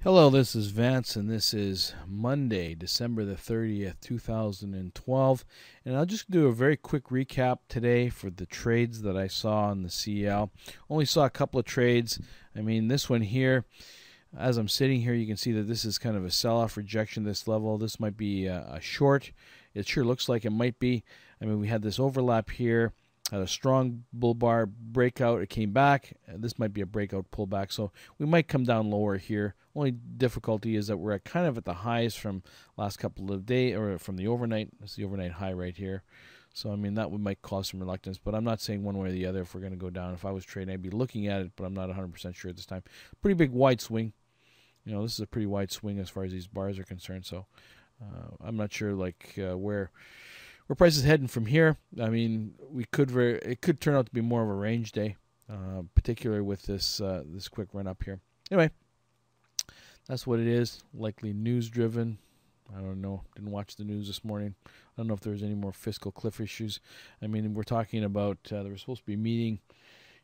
Hello, this is Vance, and this is Monday, December the 30th, 2012. And I'll just do a very quick recap today for the trades that I saw on the CL. Only saw a couple of trades. I mean, this one here, as I'm sitting here, you can see that this is kind of a sell-off rejection, this level. This might be a short. It sure looks like it might be. I mean, we had this overlap here. Had a strong bull bar breakout. It came back. This might be a breakout pullback, so we might come down lower here. Only difficulty is that we're at kind of at the highs from last couple of days, or from the overnight. That's the overnight high right here. So I mean that might cause some reluctance, but I'm not saying one way or the other if we're going to go down. If I was trading, I'd be looking at it, but I'm not 100% sure at this time. Pretty big wide swing. You know, this is a pretty wide swing as far as these bars are concerned. So I'm not sure where price is heading from here. I mean, it could turn out to be more of a range day, particularly with this quick run up here. Anyway, that's what it is. Likely news driven. I don't know. Didn't watch the news this morning. I don't know if there's any more fiscal cliff issues. I mean, we're talking about there was supposed to be a meeting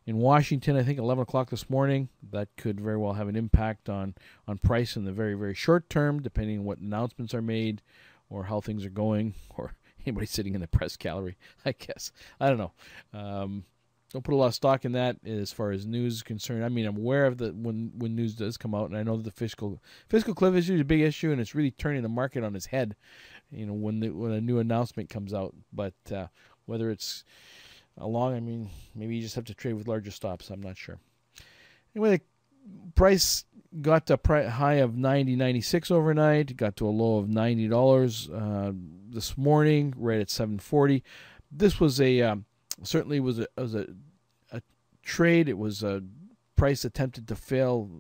in Washington, I think 11 o'clock this morning. That could very well have an impact on price in the very, very short term, depending on what announcements are made or how things are going, or anybody sitting in the press gallery, I guess. I don't know. Don't put a lot of stock in that as far as news is concerned. I mean, I'm aware of that when news does come out, and I know that the fiscal cliff issue is a big issue, and it's really turning the market on its head. You know, when a new announcement comes out, but whether it's along, I mean, maybe you just have to trade with larger stops. I'm not sure. Anyway, the price got to a high of $90.96 overnight. Got to a low of $90 this morning, right at 740. This was certainly was a trade. It was a price attempted to fail,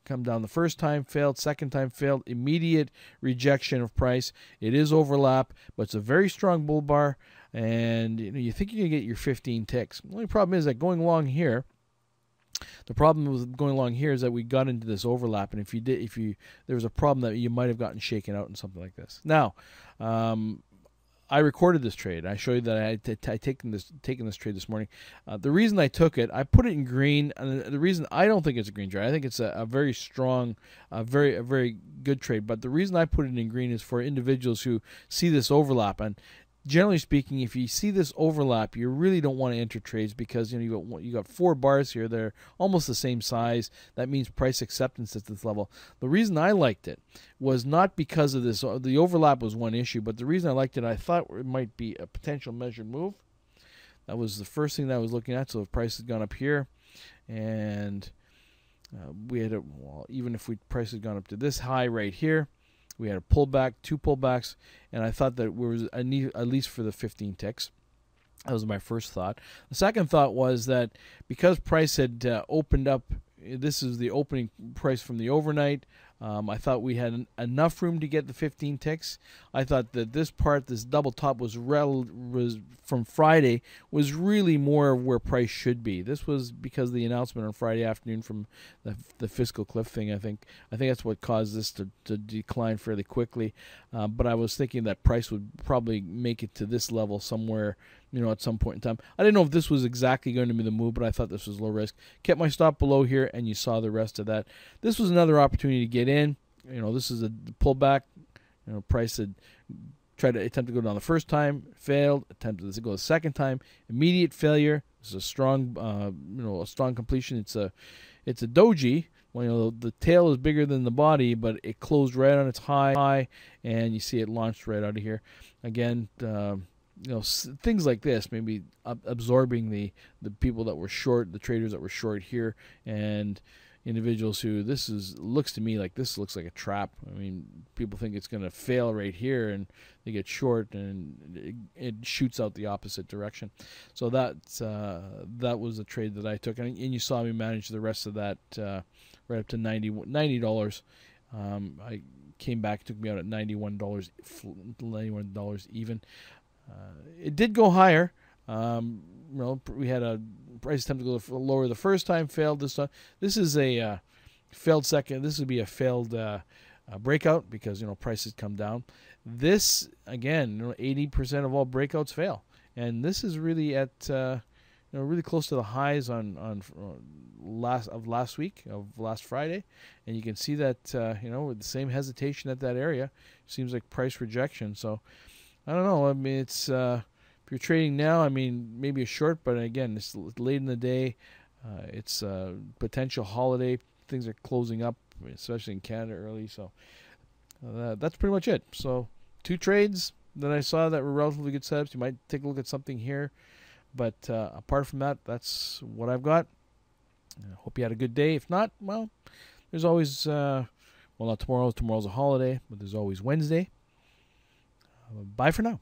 come down the first time, failed, second time failed, immediate rejection of price. It is overlap, but it's a very strong bull bar, and you think you can get your 15 ticks. The only problem is that going long here, the problem with going along here is that we got into this overlap, and if there was a problem that you might have gotten shaken out in something like this. Now, I recorded this trade. I showed you that I had taken this trade this morning. The reason I took it, I put it in green, and the reason I don't think it's a green trade, I think it's a very strong, a very good trade. But the reason I put it in green is for individuals who see this overlap. And generally speaking, if you see this overlap, you really don't want to enter trades because you got four bars here. They're almost the same size. That means price acceptance at this level. The reason I liked it was not because of this. The overlap was one issue, but the reason I liked it, I thought it might be a potential measured move. That was the first thing that I was looking at. So if price has gone up here, and we had even if price had gone up to this high right here, we had a pullback, two pullbacks, and I thought that I need at least for the 15 ticks. That was my first thought. The second thought was that because price had opened up, this is the opening price from the overnight. I thought we had enough room to get the 15 ticks. I thought that this double top was from Friday was really more where price should be. This was because of the announcement on Friday afternoon from the fiscal cliff thing. I think that's what caused this to decline fairly quickly. But I was thinking that price would probably make it to this level somewhere, at some point in time. I didn't know if this was exactly going to be the move, but I thought this was low risk. Kept my stop below here, and you saw the rest of that. This was another opportunity to get in. This is a pullback. Price had tried to attempt to go down the first time, failed. Attempted to go the second time, immediate failure. This is a strong, a strong completion. It's a doji. Well, the tail is bigger than the body, but it closed right on its high, and you see it launched right out of here. Again, things like this, maybe absorbing the people that were short, the traders that were short here, and individuals who looks to me like this looks like a trap. I mean, people think it's going to fail right here, and they get short, and it shoots out the opposite direction. So that was the trade that I took, and you saw me manage the rest of that right up to $90. I came back, it took me out at $91 even. It did go higher. We had a price attempt to go lower the first time, failed this time. This is a failed second. This would be a failed breakout because prices come down. This again, 80% of all breakouts fail, and this is really at really close to the highs on last week of last Friday, and you can see that with the same hesitation at that area, seems like price rejection. So I don't know. I mean, it's if you're trading now, I mean maybe a short, but again, it's late in the day. It's a potential holiday. Things are closing up, especially in Canada early. So that's pretty much it. So 2 trades that I saw that were relatively good setups. You might take a look at something here. But apart from that, that's what I've got. I hope you had a good day. If not, well, there's always, not tomorrow. Tomorrow's a holiday, but there's always Wednesday. Bye for now.